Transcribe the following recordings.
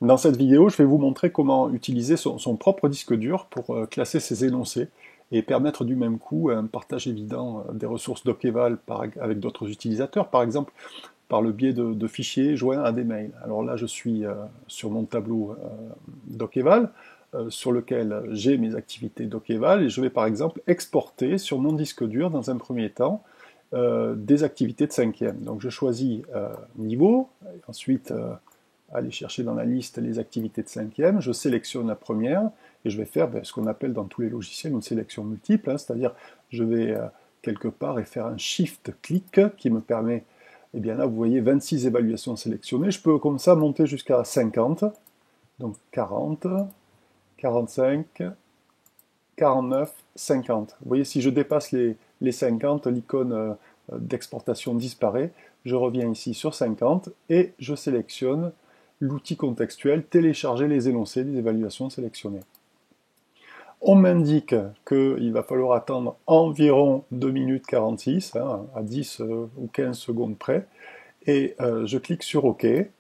Dans cette vidéo, je vais vous montrer comment utiliser son propre disque dur pour classer ses énoncés et permettre du même coup un partage évident des ressources Dockeval avec d'autres utilisateurs, par exemple par le biais de fichiers joints à des mails. Alors là, je suis sur mon tableau Dockeval, sur lequel j'ai mes activités Dockeval, et je vais par exemple exporter sur mon disque dur, dans un premier temps, des activités de cinquième. Donc je choisis niveau, ensuite aller chercher dans la liste les activités de cinquième, je sélectionne la première, et je vais faire ce qu'on appelle dans tous les logiciels une sélection multiple, hein, c'est-à-dire je vais quelque part et faire un shift-click qui me permet, et bien là vous voyez 26 évaluations sélectionnées, je peux comme ça monter jusqu'à 50, donc 40, 45, 49, 50. Vous voyez, si je dépasse les 50, l'icône d'exportation disparaît. Je reviens ici sur 50 et je sélectionne l'outil contextuel, télécharger les énoncés des évaluations sélectionnées. On m'indique qu'il va falloir attendre environ 2 minutes 46, hein, à 10 ou 15 secondes près, et je clique sur OK, et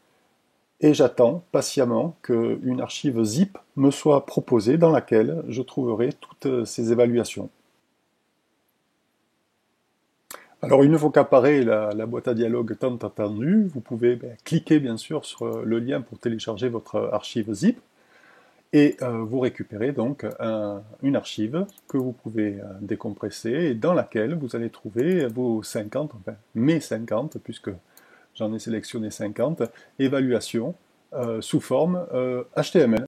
j'attends patiemment qu'une archive zip me soit proposée dans laquelle je trouverai toutes ces évaluations. Alors une fois qu'apparaît la boîte à dialogue tant attendue, vous pouvez cliquer bien sûr sur le lien pour télécharger votre archive zip et vous récupérez donc une archive que vous pouvez décompresser et dans laquelle vous allez trouver vos 50, enfin mes 50, puisque j'en ai sélectionné 50, évaluations sous forme HTML.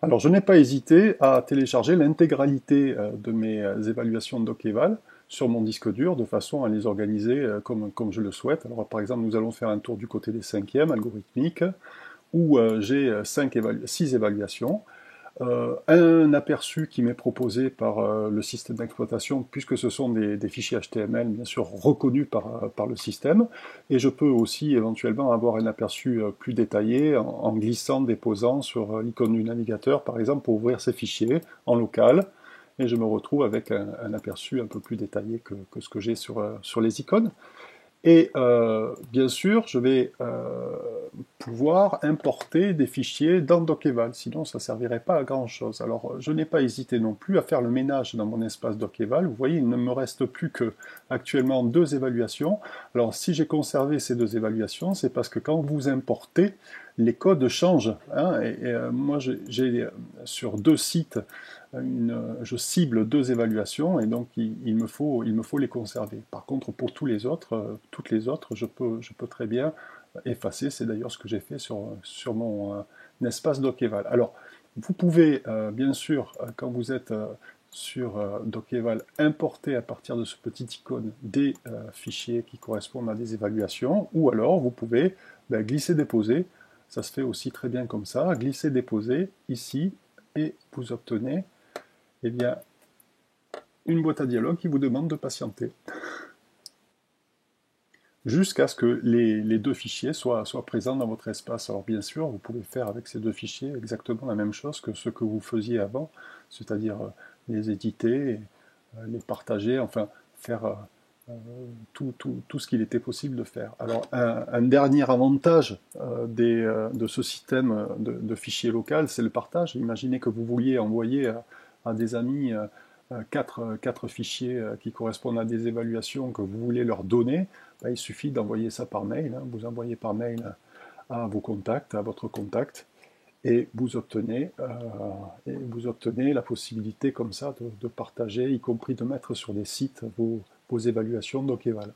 Alors je n'ai pas hésité à télécharger l'intégralité de mes évaluations Dockeval sur mon disque dur de façon à les organiser comme je le souhaite. Alors par exemple nous allons faire un tour du côté des cinquièmes algorithmiques où j'ai 6 évaluations. Un aperçu qui m'est proposé par le système d'exploitation, puisque ce sont des fichiers HTML, bien sûr, reconnus par le système, et je peux aussi éventuellement avoir un aperçu plus détaillé en glissant, déposant sur l'icône du navigateur, par exemple, pour ouvrir ces fichiers en local, et je me retrouve avec un aperçu un peu plus détaillé que ce que j'ai sur les icônes. Et bien sûr, je vais pouvoir importer des fichiers dans Dockeval, sinon ça ne servirait pas à grand chose. Alors je n'ai pas hésité non plus à faire le ménage dans mon espace Dockeval. Vous voyez, il ne me reste plus que actuellement 2 évaluations. Alors si j'ai conservé ces 2 évaluations, c'est parce que quand vous importez, les codes changent. Hein, moi j'ai sur 2 sites, je cible 2 évaluations et donc il me faut les conserver. Par contre, pour toutes les autres, je peux très bien effacer. C'est d'ailleurs ce que j'ai fait sur mon espace Dockeval. Alors, vous pouvez bien sûr, quand vous êtes sur Dockeval, importer à partir de ce petit icône des fichiers qui correspondent à des évaluations, ou alors vous pouvez glisser-déposer. Ça se fait aussi très bien comme ça. Glisser-déposer ici et vous obtenez eh bien, une boîte à dialogue qui vous demande de patienter jusqu'à ce que les 2 fichiers soient présents dans votre espace. Alors bien sûr, vous pouvez faire avec ces 2 fichiers exactement la même chose que ce que vous faisiez avant, c'est-à-dire les éditer, les partager, enfin faire tout ce qu'il était possible de faire. Alors un dernier avantage de ce système de fichiers local, c'est le partage. Imaginez que vous vouliez envoyer à des amis 4 fichiers qui correspondent à des évaluations que vous voulez leur donner. Ben, il suffit d'envoyer ça par mail. Hein. Vous envoyez par mail à vos contacts, à votre contact, et vous obtenez la possibilité comme ça de partager, y compris de mettre sur des sites vos évaluations Dockeval.